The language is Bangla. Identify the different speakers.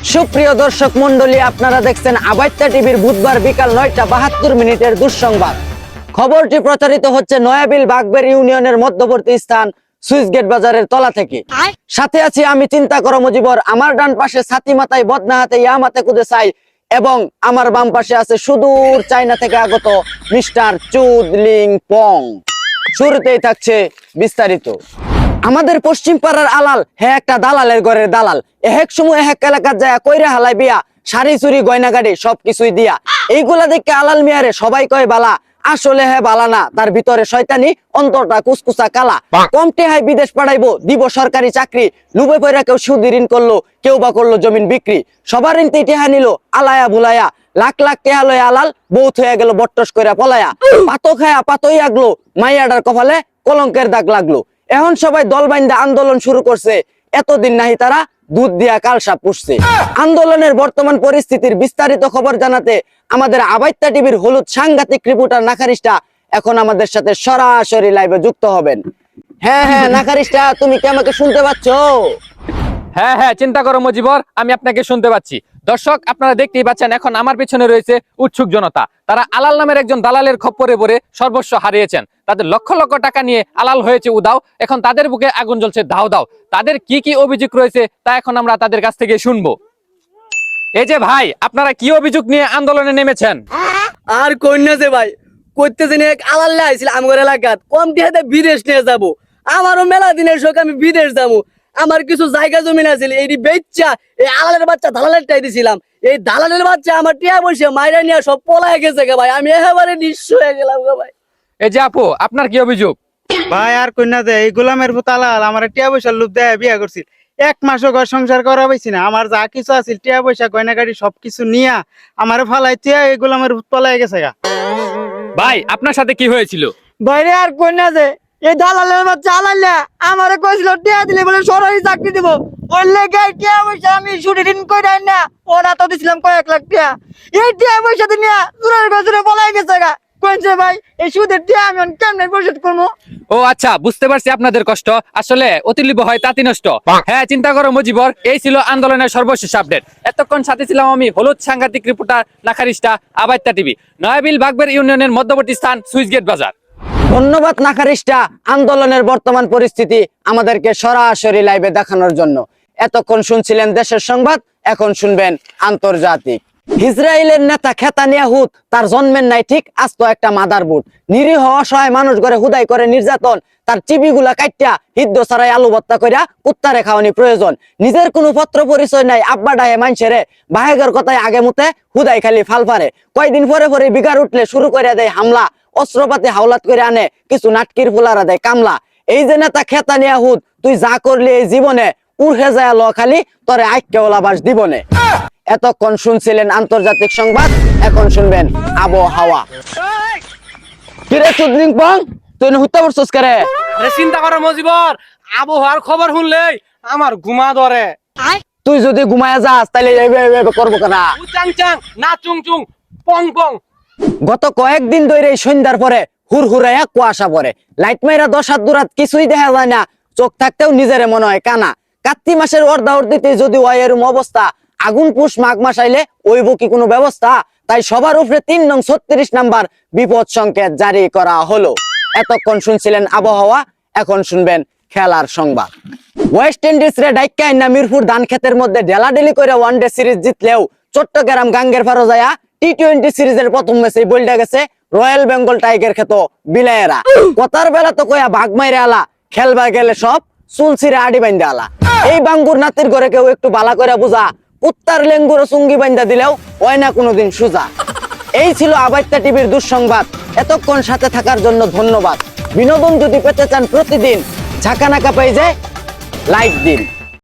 Speaker 1: সুপ্রিয় দর্শক মন্ডলী, আপনারা দেখছেন আবাইত্যা টিভির বুধবার বিকাল ৯টা ৭২ দুঃসংবাদ। খবরটি প্রচারিত হচ্ছে নয়াবিল বাগবের ইউনিয়নের মধ্যবর্তী স্থান সুইচ গেট বাজারের তলা থেকে। সাথে আছি আমি চিন্তা করো মুজিবর, আমার ডান পাশে ছাতি মাথায় বদনা হাতে ইয়ামাতে কুদে চাই, এবং আমার বাম পাশে আছে সুদূর চায়না থেকে আগত মিস্টার চুদলিং পং। শুরুতেই থাকছে বিস্তারিত। আমাদের পশ্চিম পাড়ার আলাল হ্যাঁ একটা দালালের ঘরের দালাল, এহেক সময় এহেক এলাকার যায় কইরা হালাই বিয়া, শাড়ি চুরি গয়না গাড়ি সবকিছুই দিয়া। এইগুলা দেখে আলাল মিয়ারে সবাই কয় বালা, আসলে হ্যাঁ বালা না, তার ভিতরে শয়তানি, অন্তরটা কুসকুসা কালা। কমটি হাই বিদেশ পাঠাইবো, দিব সরকারি চাকরি, লুবে পয়রা কেউ সুদ ঋণ করলো, কেউ বা করলো জমিন বিক্রি, সবার ঋণ টেহা নিল আলায়া বুলায়া, লাখ লাখ টেহা লয় আলাল বউথ হয়ে গেল বট্টস কইরা পলায়া। পাতো খায়া পাতই আগলো, মাইয়াডার কপালে কলঙ্কের দাগ লাগলো। এখন সবাই দল বাইন্দা আন্দোলন শুরু করছে, এতদিন নাহি তারা দুধ দিয়া কালসা পুষছে। আন্দোলনের বর্তমান পরিস্থিতির বিস্তারিত খবর জানাতে আমাদের আবাইত্যা টিভির হলুদ সাংঘাতিক রিপোর্টার নাখারিস্টা এখন আমাদের সাথে সরাসরি লাইভে যুক্ত হবেন। হ্যাঁ হ্যাঁ নাখারিস্টা, তুমি কি আমাকে শুনতে পাচ্ছ?
Speaker 2: হ্যাঁ হ্যাঁ, চিন্তা করো মুজিবর, আমি আপনাকে শুনতে পাচ্ছি। দর্শক, আপনারা দেখতেই পাচ্ছেন এখন আমার পিছনে রয়েছে উৎসুক জনতা। তারা আলাল নামের একজন দালালের খপ্পরে পড়ে সর্বস্ব হারিয়েছেন। তাদের লক্ষ লক্ষ টাকা নিয়ে আলাল হয়েছে উদাও, এখন তাদের বুকে আগুন জ্বলছে দাও দাও। তাদের কি কি অভিযোগ রয়েছে তা এখন আমরা তাদের কাছ থেকে শুনবো। এই যে ভাই, আপনারা কি অভিযোগ নিয়ে আন্দোলনে নেমেছেন?
Speaker 3: আর কন্যা যে ভাই করতে জেনে এক আলাল্লা আইছিল আমার এলাকাত, কম দিয়ে বিদেশ নিয়ে যাব। আমারও মেলা দিনের শোক, আমি বিদেশ যাবো। আমার কিছু জায়গা জমিন আছিল, এই বেচ্চা এই আলালের বাচ্চা দালালেরটাই দিছিলাম। এই দালালের বাচ্চা আমার টিয়া বসে মাইরা নিয়ে সব পলায় গেছে গে ভাই, আমি একেবারে নিঃস্ব হয়ে গেলাম গে ভাই।
Speaker 2: এই যে আপু, আপনার কি অভিযোগ?
Speaker 4: ভাই আর কন্যা দে, এই গোলামের পুতালাল আমার টিয়া পয়সার লোভ দেয় বিয়া করছিল। 1 মাসও ঘর সংসার করা পাইছি না। আমার যা কিছু আছিল টিয়া পয়সা গয়না গাড়ি সবকিছু নিয়া আমার ফালাই টিয়া এই গোলামের ভূত পলাই গেছে গা।
Speaker 2: ভাই, আপনার সাথে কি হয়েছিল?
Speaker 3: বাইরে আর কন্যা যে এই দালালের বাচ্চা আলাল্লা আমারে কইছিল টিয়া দিলে বলে সরকারি চাকরি দিব, বললে গাই টিয়া পয়সা আমি ছুটি দিন কই দেন না, ওরা তো দিছিলাম কয়েক লাখ টিয়া। এই টিয়া পয়সা দিয়ে জোরের গজরে পলাই গেছে গা। কইছে ভাই এই সুদের টিয়া আমি কেমনে পরিশোধ করবো?
Speaker 2: ও আচ্ছা, বুঝতে পারছি আপনাদের কষ্ট। আসলে অতিলিব হয় তাঁতি নষ্ট। হ্যাঁ, চিন্তা করো মুজিবর, এই ছিল আন্দোলনের সর্বশেষ আপডেট। এতক্ষণ সাথে ছিলাম আমি হলুদ সাংঘাতিক রিপোর্টার নাখারিস্টা, আবাইত্যা টিভি, নয়াবিল বাগবের ইউনিয়নের মধ্যবর্তী স্থান সুইচ গেট বাজার।
Speaker 1: ধন্যবাদ নাখারিস্টা, আন্দোলনের বর্তমান পরিস্থিতি আমাদেরকে সরাসরি লাইভে দেখানোর জন্য। এতক্ষণ শুনছিলেন দেশের সংবাদ, এখন শুনবেন আন্তর্জাতিক। ইসরায়েলের নেতা নেতানিয়াহু তার জন্মের নাই ঠিক, আস্ত একটা মাদার বুট। নিরীহ অসহায় মানুষ ঘরে হুদাই করে নির্যাতন, তার চিবিগুলা কাইটা হিদ্দ ছাড়াই আলু ভর্তা কইরা কুত্তারে খাওয়ানি প্রয়োজন। নিজের কোনো পত্র পরিচয় নাই, আব্বা ডাহে মাইনছেরে বাহেগের কথায় আগে মুতে হুদাই খালি ফাল পারে। কয়দিন পরে পরে বিগার উঠলে শুরু করে দেয় হামলা, অস্ত্রপাতি হাওলাত করে আনে, কিছু নাটকির ফুলারা দেয় কামলা। এই যে নেতা নেতানিয়াহু, তুই যা করলি এই জীবনে উড়ে যায় ল খালি তরে আইক্যওয়ালা বাস দিবনে। এতক্ষণ শুনছিলেন আন্তর্জাতিক সংবাদ, এখন শুনবেন আবহাওয়া। কিরে চুদলিং পং, তুই হুত্তা বসছস করে?
Speaker 3: আরে চিন্তা করো মুজিবর, আবহাওয়ার খবর শুনলেই আমার ঘুমা ধরে।
Speaker 1: তুই যদি ঘুমায়া যাস তাহলে করবো কেনা?
Speaker 3: চাং চাং না চুং চুং পং পং।
Speaker 1: গত কয়েকদিন ধরে এই সন্ধ্যার পরে হুড়হুড়াইয়া কুয়াশা পড়ে, লাইট মাইরা 10 হাত দূরাত কিছুই দেখা যায় না, চোখ থাকতেও নিজের মনে হয় কানা। কার্তিক মাসের অর্ধাবর্তীতে যদি হয় এরম অবস্থা, আগুন পুষ মাঘ মাস আইলে ওইব কি কোনো ব্যবস্থা? তাই সবার উপরে 3 নং 36 নাম্বার বিপদ সংকেত জারি করা হলো। এতক্ষণ শুনছিলেন আবহাওয়া, এখন শুনবেন খেলার সংবাদ। ওয়েস্ট ইন্ডিজ রে ডাইক্কা না মিরপুর ধান ক্ষেতের মধ্যে ডেলাডেলি করে ওয়ানডে সিরিজ জিতলেও চট্টগ্রাম গাঙ্গের ফারোজায়া টি-20 সিরিজের প্রথম ম্যাচে বলটা গেছে রয়্যাল বেঙ্গল টাইগার খেত বিলায়েরা। কথার বেলা তো কয়া বাঘ মাইরে আলা, খেলবা গেলে সব চুল ছিঁড়ে আডি বাইন্দা আলা। এই বাঙ্গুর নাতির ঘরে কেউ একটু বালা করে বুঝা, কুত্তার লেঙ্গুর চুঙ্গি বাইন্দা দিলেও হয় না কোনোদিন সুজা। এই ছিল আবাইত্যা টিভির দুঃসংবাদ। এতক্ষণ সাথে থাকার জন্য ধন্যবাদ। বিনোদন যদি পেতে চান প্রতিদিন, ঝাঁকানাকা পেজে লাইক দিন।